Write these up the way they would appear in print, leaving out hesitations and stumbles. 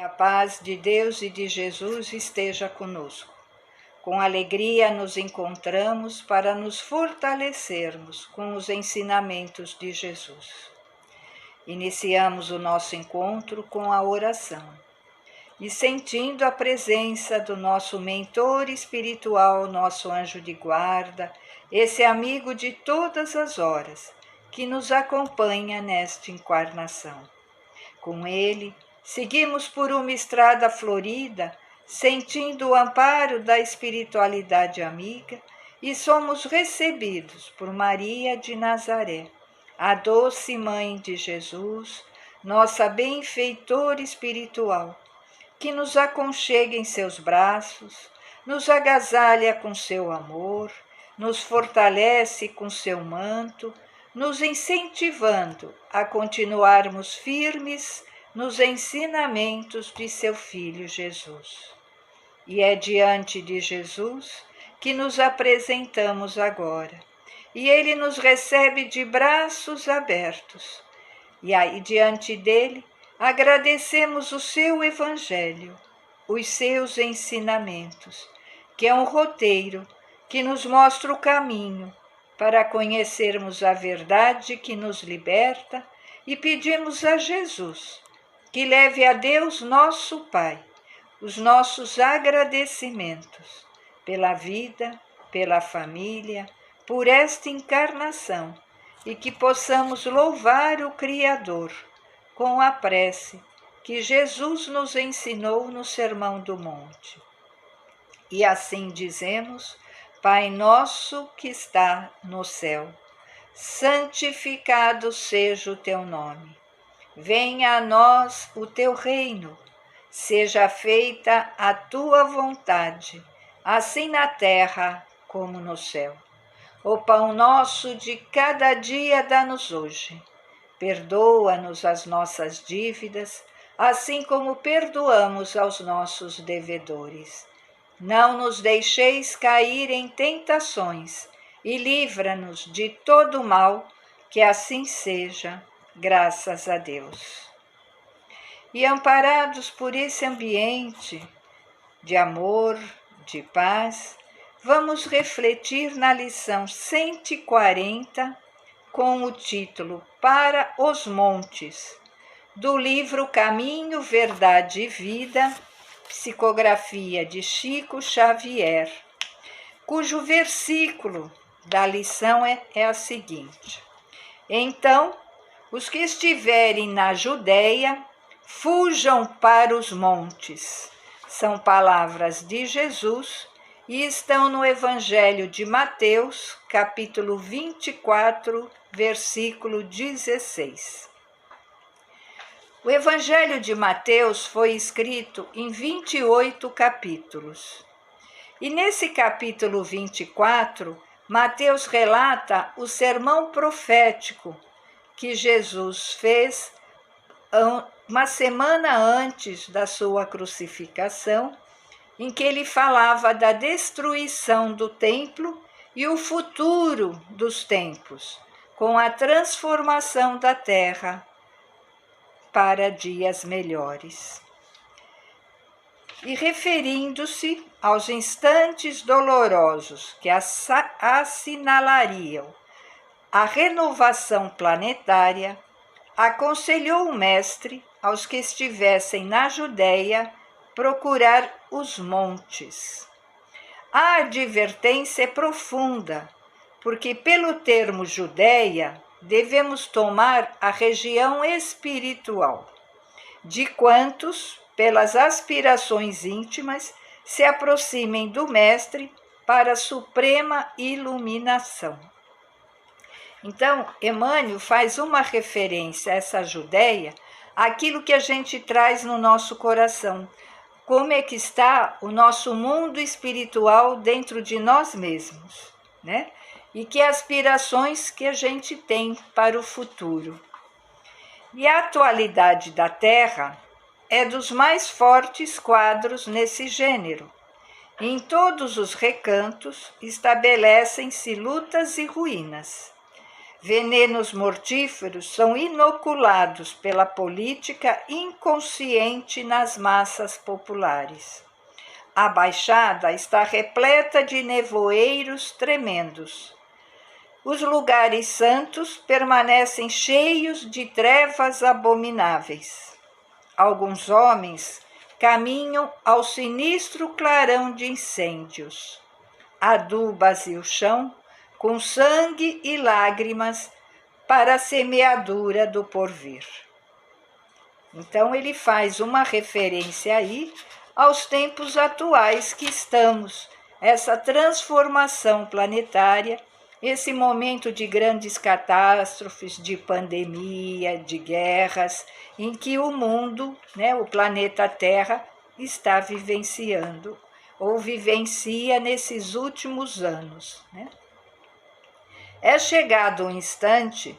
A paz de Deus e de Jesus esteja conosco. Com alegria nos encontramos para nos fortalecermos com os ensinamentos de Jesus. Iniciamos o nosso encontro com a oração e sentindo a presença do nosso mentor espiritual, nosso anjo de guarda, esse amigo de todas as horas que nos acompanha nesta encarnação. Com ele, seguimos por uma estrada florida, sentindo o amparo da espiritualidade amiga e somos recebidos por Maria de Nazaré, a doce Mãe de Jesus, nossa benfeitora espiritual, que nos aconchega em seus braços, nos agasalha com seu amor, nos fortalece com seu manto, nos incentivando a continuarmos firmes nos ensinamentos de seu Filho Jesus. E é diante de Jesus que nos apresentamos agora, e ele nos recebe de braços abertos. E aí, diante dele, agradecemos o seu Evangelho, os seus ensinamentos, que é um roteiro que nos mostra o caminho para conhecermos a verdade que nos liberta, e pedimos a Jesus que leve a Deus nosso Pai os nossos agradecimentos pela vida, pela família, por esta encarnação, e que possamos louvar o Criador com a prece que Jesus nos ensinou no Sermão do Monte. E assim dizemos: Pai nosso que está no céu, santificado seja o teu nome. Venha a nós o teu reino, seja feita a tua vontade, assim na terra como no céu. O pão nosso de cada dia dá-nos hoje. Perdoa-nos as nossas dívidas, assim como perdoamos aos nossos devedores. Não nos deixeis cair em tentações e livra-nos de todo mal, que assim seja, graças a Deus. E amparados por esse ambiente de amor, de paz, vamos refletir na lição 140 com o título Para os Montes, do livro Caminho, Verdade e Vida, psicografia de Chico Xavier, cujo versículo da lição é a seguinte: Então, os que estiverem na Judéia, fujam para os montes. São palavras de Jesus e estão no Evangelho de Mateus, capítulo 24, versículo 16. O Evangelho de Mateus foi escrito em 28 capítulos. E nesse capítulo 24, Mateus relata o sermão profético que Jesus fez uma semana antes da sua crucificação, em que ele falava da destruição do templo e o futuro dos tempos, com a transformação da terra para dias melhores. E referindo-se aos instantes dolorosos que assinalariam a renovação planetária, aconselhou o mestre aos que estivessem na Judéia procurar os montes. A advertência é profunda, porque pelo termo Judéia devemos tomar a região espiritual, de quantos, pelas aspirações íntimas, se aproximem do mestre para a suprema iluminação. Então, Emmanuel faz uma referência a essa Judéia, aquilo que a gente traz no nosso coração, como é que está o nosso mundo espiritual dentro de nós mesmos, né? E que aspirações que a gente tem para o futuro. E a atualidade da Terra é dos mais fortes quadros nesse gênero. Em todos os recantos estabelecem-se lutas e ruínas. Venenos mortíferos são inoculados pela política inconsciente nas massas populares. A Baixada está repleta de nevoeiros tremendos. Os lugares santos permanecem cheios de trevas abomináveis. Alguns homens caminham ao sinistro clarão de incêndios. Aduba-se o chão com sangue e lágrimas para a semeadura do porvir. Então ele faz uma referência aí aos tempos atuais que estamos, essa transformação planetária, esse momento de grandes catástrofes, de pandemia, de guerras, em que o mundo, o planeta Terra, está vivenciando, ou vivencia nesses últimos anos. É chegado o instante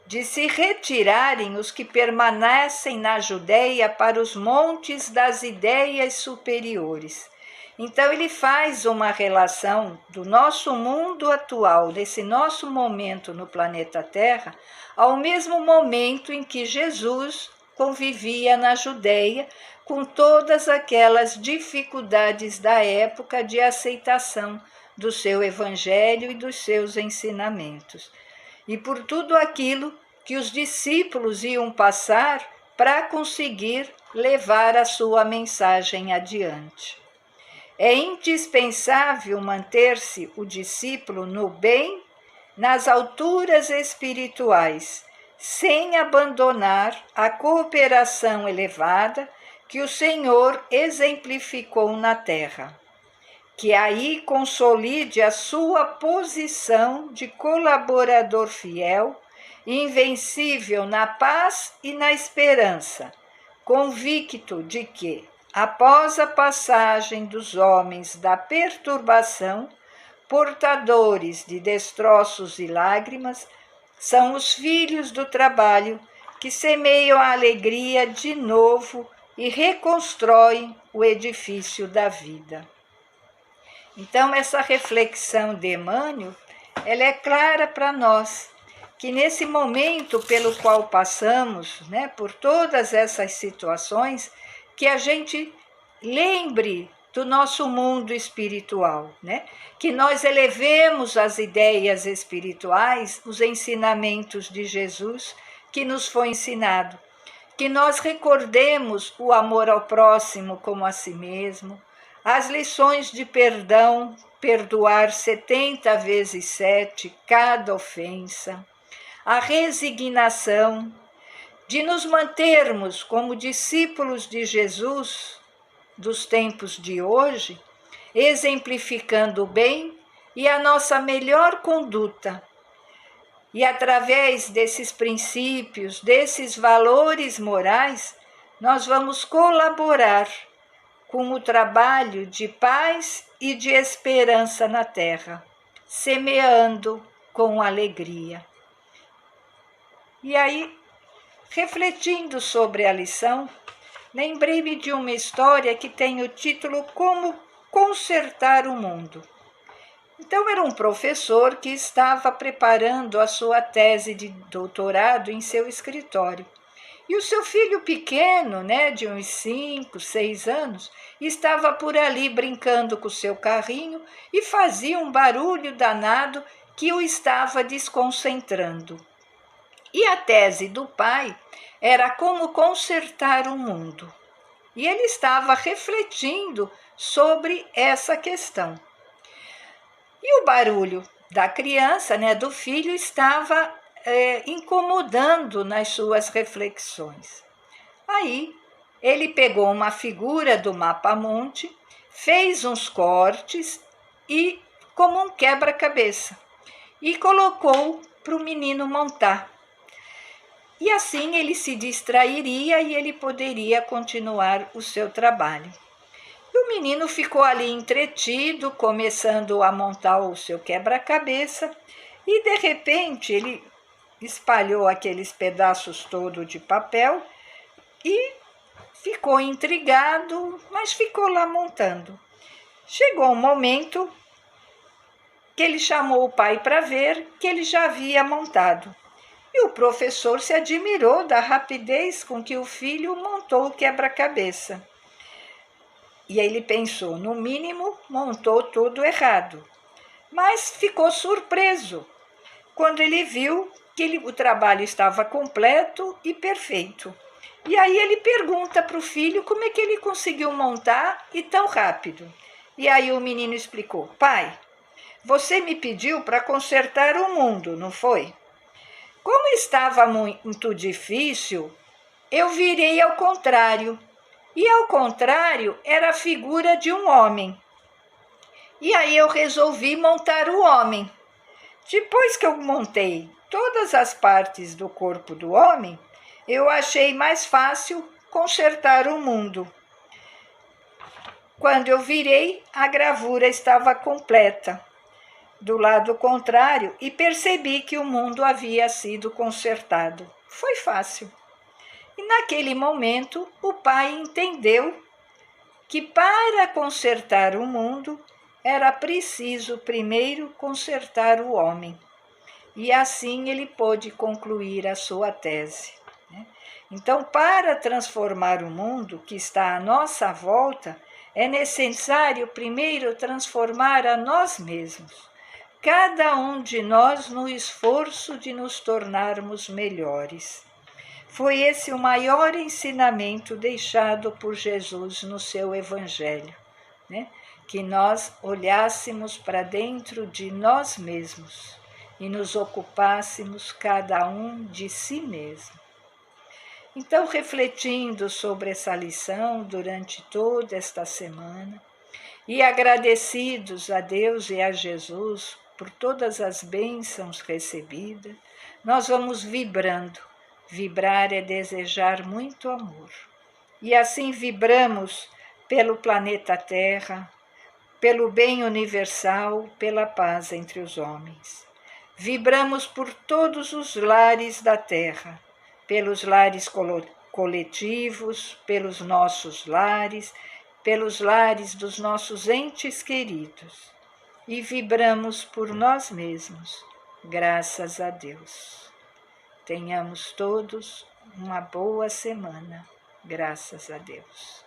de se retirarem os que permanecem na Judéia para os montes das ideias superiores. Então ele faz uma relação do nosso mundo atual, desse nosso momento no planeta Terra, ao mesmo momento em que Jesus convivia na Judéia com todas aquelas dificuldades da época de aceitação do seu evangelho e dos seus ensinamentos. E por tudo aquilo que os discípulos iam passar para conseguir levar a sua mensagem adiante. É indispensável manter-se o discípulo no bem, nas alturas espirituais, sem abandonar a cooperação elevada que o Senhor exemplificou na terra. Que aí consolide a sua posição de colaborador fiel, invencível na paz e na esperança, convicto de que, após a passagem dos homens da perturbação, portadores de destroços e lágrimas, são os filhos do trabalho que semeiam a alegria de novo e reconstroem o edifício da vida. Então, essa reflexão de Emmanuel, ela é clara para nós, que nesse momento pelo qual passamos, por todas essas situações, que a gente lembre do nosso mundo espiritual, que nós elevemos as ideias espirituais, os ensinamentos de Jesus que nos foi ensinado, que nós recordemos o amor ao próximo como a si mesmo, as lições de perdão, perdoar 70 vezes 7 cada ofensa, a resignação, de nos mantermos como discípulos de Jesus dos tempos de hoje, exemplificando o bem e a nossa melhor conduta. E através desses princípios, desses valores morais, nós vamos colaborar com o trabalho de paz e de esperança na terra, semeando com alegria. E aí, refletindo sobre a lição, lembrei-me de uma história que tem o título Como Consertar o Mundo. Então, era um professor que estava preparando a sua tese de doutorado em seu escritório. E o seu filho pequeno, de uns 5, 6 anos, estava por ali brincando com o seu carrinho e fazia um barulho danado que o estava desconcentrando. E a tese do pai era como consertar o mundo. E ele estava refletindo sobre essa questão. E o barulho da criança, do filho, estava incomodando nas suas reflexões. Aí ele pegou uma figura do mapa-mundi, fez uns cortes e como um quebra-cabeça e colocou para o menino montar. E assim ele se distrairia e ele poderia continuar o seu trabalho. E o menino ficou ali entretido, começando a montar o seu quebra-cabeça, e de repente ele espalhou aqueles pedaços todos de papel e ficou intrigado, mas ficou lá montando. Chegou um momento que ele chamou o pai para ver que ele já havia montado. E o professor se admirou da rapidez com que o filho montou o quebra-cabeça. E ele pensou, no mínimo, montou tudo errado. Mas ficou surpreso quando ele viu que o trabalho estava completo e perfeito. E aí ele pergunta para o filho como é que ele conseguiu montar e tão rápido. E aí o menino explicou, pai, você me pediu para consertar o mundo, não foi? Como estava muito difícil, eu virei ao contrário. E ao contrário era a figura de um homem. E aí eu resolvi montar o homem. Depois que eu montei todas as partes do corpo do homem, eu achei mais fácil consertar o mundo. Quando eu virei, a gravura estava completa do lado contrário e percebi que o mundo havia sido consertado. Foi fácil. E naquele momento, o pai entendeu que para consertar o mundo era preciso primeiro consertar o homem. E assim ele pôde concluir a sua tese. Então, para transformar o mundo que está à nossa volta, é necessário primeiro transformar a nós mesmos. Cada um de nós no esforço de nos tornarmos melhores. Foi esse o maior ensinamento deixado por Jesus no seu Evangelho, né? Que nós olhássemos para dentro de nós mesmos e nos ocupássemos cada um de si mesmo. Então, refletindo sobre essa lição durante toda esta semana e agradecidos a Deus e a Jesus por todas as bênçãos recebidas, nós vamos vibrando. Vibrar é desejar muito amor. E assim vibramos pelo planeta Terra, pelo bem universal, pela paz entre os homens. Vibramos por todos os lares da Terra, pelos lares coletivos, pelos nossos lares, pelos lares dos nossos entes queridos. E vibramos por nós mesmos, graças a Deus. Tenhamos todos uma boa semana, graças a Deus.